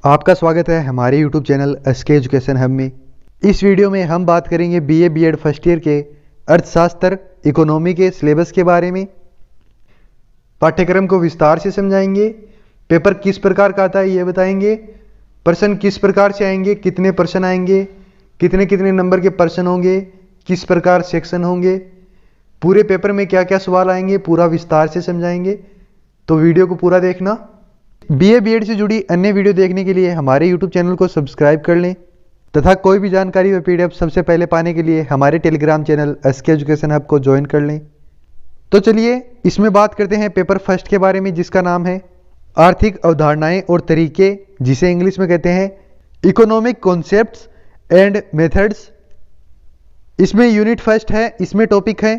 आपका स्वागत है हमारे YouTube channel SK education hub में। इस वीडियो में हम बात करेंगे बीए बीएड फर्स्ट ईयर के अर्थशास्त्र इकोनॉमी के सिलेबस के बारे में। पाठ्यक्रम को विस्तार से समझाएंगे। पेपर किस प्रकार का आता है ये बताएंगे। प्रश्न किस प्रकार से आएंगे, कितने प्रश्न आएंगे, कितने कितने नंबर के प्रश्न होंगे, किस प्रकार सेक्शन होंगे, पूरे पेपर में क्या क्या सवाल आएंगे, पूरा विस्तार से समझाएंगे। तो वीडियो को पूरा देखना। बीए बीएड से जुड़ी अन्य वीडियो देखने के लिए हमारे YouTube चैनल को सब्सक्राइब कर लें तथा कोई भी जानकारी व PDF सबसे पहले पाने के लिए हमारे Telegram channel SK education hub को ज्वाइन कर लें। तो चलिए इसमें बात करते हैं पेपर फर्स्ट के बारे में, जिसका नाम है आर्थिक अवधारणाएं और तरीके, जिसे इंग्लिश में कहते हैं इकोनॉमिक कॉन्सेप्ट्स एंड मेथड्स। इसमें यूनिट फर्स्ट है। इसमें टॉपिक है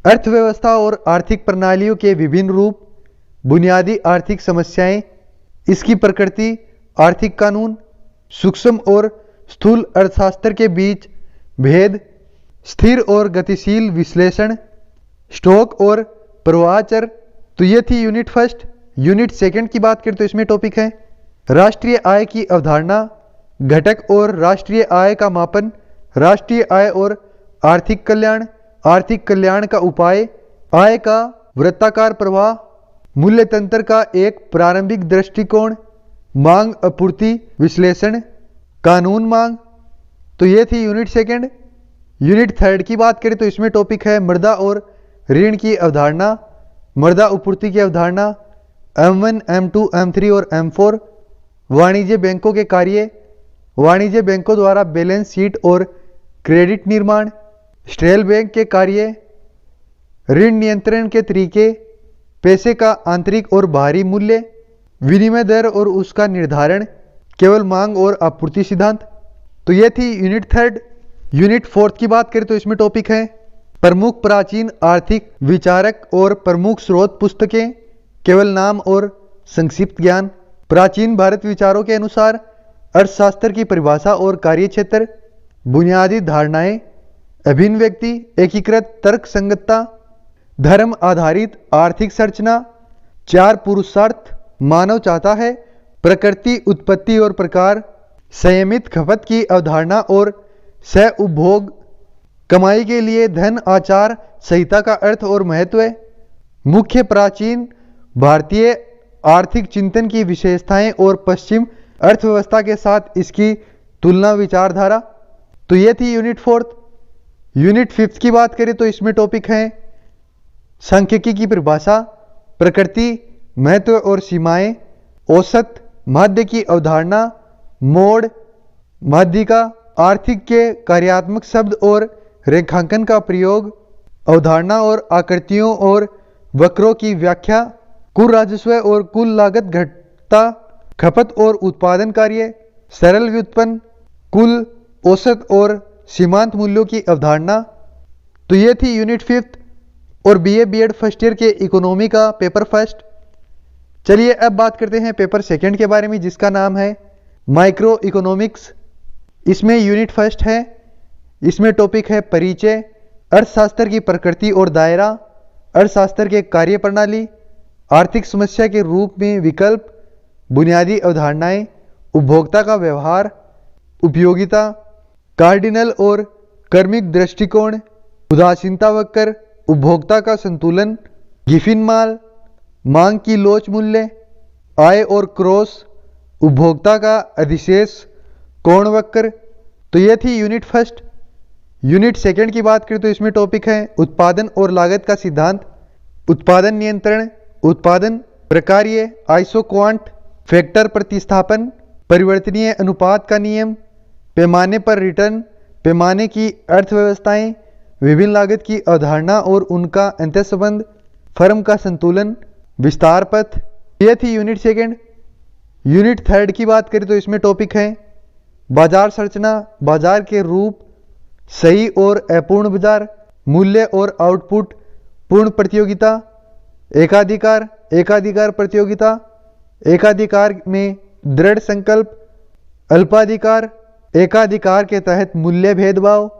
अर्थव्यवस्था और आर्थिक प्रणालियों के विभिन्न रूप, बुनियादी आर्थिक समस्याएं, इसकी प्रकृति, आर्थिक कानून, सूक्ष्म और स्थूल अर्थशास्त्र के बीच भेद, स्थिर और गतिशील विश्लेषण, स्टॉक और प्रवाह चर। तो ये थी यूनिट फर्स्ट। यूनिट सेकंड की बात करें तो इसमें टॉपिक है राष्ट्रीय आय की अवधारणा, घटक और राष्ट्रीय आय का मापन, राष्ट्रीय आय और आर्थिक कल्याण, आर्थिक कल्याण का उपाय, आय का वृत्ताकार प्रवाह, मूल्य तंत्र का एक प्रारंभिक दृष्टिकोण, मांग आपूर्ति विश्लेषण, कानून मांग। तो ये थी यूनिट सेकंड। यूनिट थर्ड की बात करें तो इसमें टॉपिक है मृदा और ऋण की अवधारणा, मृदा आपूर्ति की अवधारणा, M1, M2, M3 और M4, वाणिज्य बैंकों के कार्य, वाणिज्य बैंकों द्वारा बैलेंस शीट और क्रेडिट निर्माण, स्टेट बैंक के कार्य, ऋण नियंत्रण के तरीके, पैसे का आंतरिक और बाहरी मूल्य, विनिमय दर और उसका निर्धारण, केवल मांग और आपूर्ति सिद्धांत। तो ये थी यूनिट थर्ड। यूनिट फोर्थ की बात करें तो इसमें टॉपिक है प्रमुख प्राचीन आर्थिक विचारक और प्रमुख स्रोत पुस्तकें, केवल नाम और संक्षिप्त ज्ञान, प्राचीन भारत विचारों के अनुसार अर्थशास्त्र की परिभाषा और कार्यक्षेत्र, बुनियादी धारणाएं, अभिन्न व्यक्ति, एकीकृत तर्क संगतता, धर्म आधारित आर्थिक संरचना, चार पुरुषार्थ मानव चाहता है, प्रकृति, उत्पत्ति और प्रकार, संयमित खपत की अवधारणा और सह उपभोग, कमाई के लिए धन आचार संहिता का अर्थ और महत्व, मुख्य प्राचीन भारतीय आर्थिक चिंतन की विशेषताएं और पश्चिम अर्थव्यवस्था के साथ इसकी तुलना विचारधारा। तो ये थी यूनिट फोर्थ। यूनिट फिफ्थ की बात करें तो इसमें टॉपिक है सांख्यिकी की परिभाषा, प्रकृति, महत्व और सीमाएं, औसत, माध्य की अवधारणा, मोड, माध्यिका, आर्थिक के कार्यात्मक शब्द और रेखांकन का प्रयोग, अवधारणा और आकृतियों और वक्रों की व्याख्या, कुल राजस्व और कुल लागत घटता, खपत और उत्पादन कार्य, सरल व्युत्पन्न, कुल, औसत और सीमांत मूल्यों की अवधारणा। तो ये थी यूनिट फिफ्थ और बीए बीएड फर्स्ट ईयर के इकोनॉमी का पेपर फर्स्ट। चलिए अब बात करते हैं पेपर सेकंड के बारे में, जिसका नाम है माइक्रो इकोनॉमिक्स। इसमें यूनिट फर्स्ट है। इसमें टॉपिक है परिचय, अर्थशास्त्र की प्रकृति और दायरा, अर्थशास्त्र के कार्य प्रणाली, आर्थिक समस्या के रूप में विकल्प, बुनियादी अवधारणाएं, उपभोक्ता का व्यवहार, उपयोगिता, कार्डिनल और क्रमिक दृष्टिकोण, उदासीनता वक्र, उपभोक्ता का संतुलन, गिफिन माल, मांग की लोच मूल्य, आय और क्रॉस, उपभोक्ता का अधिशेष कोण वक्र। तो ये थी यूनिट फर्स्ट। यूनिट सेकंड की बात करें तो इसमें टॉपिक है उत्पादन और लागत का सिद्धांत, उत्पादन नियंत्रण, उत्पादन प्रकार्य, आइसोक्वांट, फैक्टर प्रतिस्थापन, परिवर्तनीय अनुपात का नियम, पैमाने पर रिटर्न, पैमाने की अर्थव्यवस्थाएं, विभिन्न लागत की अवधारणा और उनका अंतर्संबंध, फर्म का संतुलन, विस्तार पथ। यह थी यूनिट सेकंड। यूनिट थर्ड की बात करें तो इसमें टॉपिक है बाजार संरचना, बाजार के रूप, सही और अपूर्ण बाजार, मूल्य और आउटपुट, पूर्ण प्रतियोगिता, एकाधिकार, एकाधिकार प्रतियोगिता, एकाधिकार में दृढ़ संकल्प, अल्पाधिकार, एकाधिकार के तहत मूल्य भेदभाव,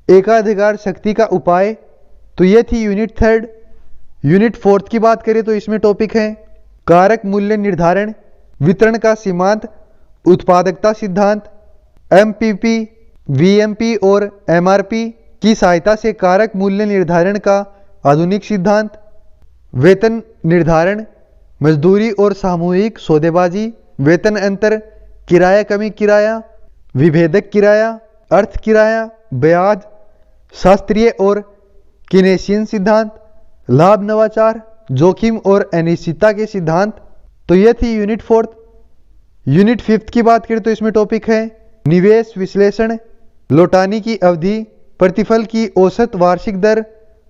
एकाधिकार शक्ति का उपाय। तो ये थी यूनिट थर्ड। यूनिट फोर्थ की बात करें तो इसमें टॉपिक है कारक मूल्य निर्धारण, वितरण का सीमांत, उत्पादकता सिद्धांत, एमपीपी, वीएमपी और एमआरपी की सहायता से कारक मूल्य निर्धारण का आधुनिक सिद्धांत, वेतन निर्धारण, मजदूरी और सामूहिक सौदेबाजी, वेतन अंतर, किराया कमी किराया, विभेदक किराया, अर्थ किराया, ब्याज, शास्त्रीय और कीनेशियन सिद्धांत, लाभ नवाचार, जोखिम और अनिश्चितता के सिद्धांत। तो यह थी यूनिट 4। यूनिट 5 की बात करें तो इसमें टॉपिक है निवेश विश्लेषण, लौटाने की अवधि, प्रतिफल की औसत वार्षिक दर,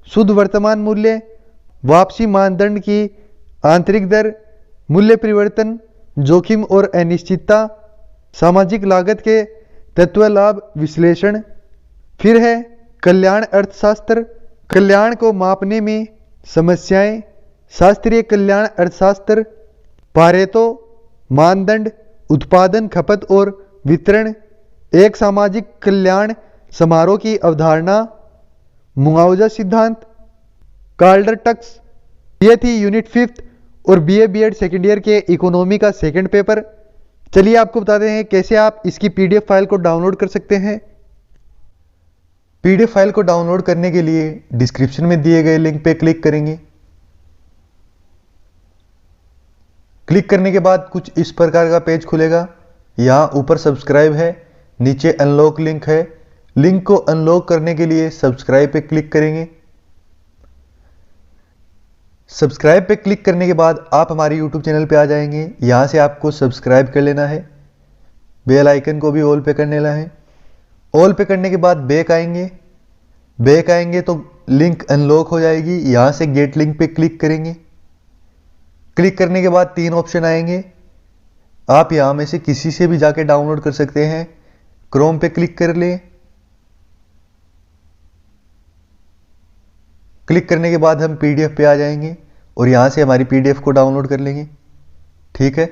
शुद्ध वर्तमान मूल्य, वापसी मानदंड की आंतरिक दर, मूल्य परिवर्तन, जोखिम और अनिश्चितता, सामाजिक लागत के तत्व लाभ विश्लेषण। फिर है कल्याण अर्थशास्त्र, कल्याण को मापने में समस्याएं, शास्त्रीय कल्याण अर्थशास्त्र, पारेतो मानदंड, उत्पादन खपत और वितरण, एक सामाजिक कल्याण समारोह की अवधारणा, मुआवजा सिद्धांत, कार्डर टक्स। ये थी यूनिट 5 और बीए बीएड सेकेंड ईयर के इकोनॉमी का सेकंड पेपर। चलिए आपको बताते हैं कैसे आप इसकी पीडीएफ फाइल को डाउनलोड कर सकते हैं। पीडीएफ फाइल को डाउनलोड करने के लिए डिस्क्रिप्शन में दिए गए लिंक पे क्लिक करेंगे। क्लिक करने के बाद कुछ इस प्रकार का पेज खुलेगा। यहाँ ऊपर सब्सक्राइब है, नीचे अनलॉक लिंक है। लिंक को अनलॉक करने के लिए सब्सक्राइब पे क्लिक करेंगे। सब्सक्राइब पे क्लिक करने के बाद आप हमारे यूट्यूब चैनल पे आ जाएंगे। यहाँ से आपको सब्सक्राइब कर लेना है, बेल आइकन को भी ऑल पे कर लेना है। ऑल पे करने के बाद बैक आएंगे तो लिंक अनलॉक हो जाएगी। यहाँ से गेट लिंक पे क्लिक करेंगे। क्लिक करने के बाद 3 ऑप्शन आएंगे। आप यहाँ में से किसी से भी जाके डाउनलोड कर सकते हैं। क्रोम पे क्लिक कर लें। क्लिक करने के बाद हम पीडीएफ पे आ जाएंगे और यहाँ से हमारी पीडीएफ को डाउनलोड कर लेंगे। ठीक है।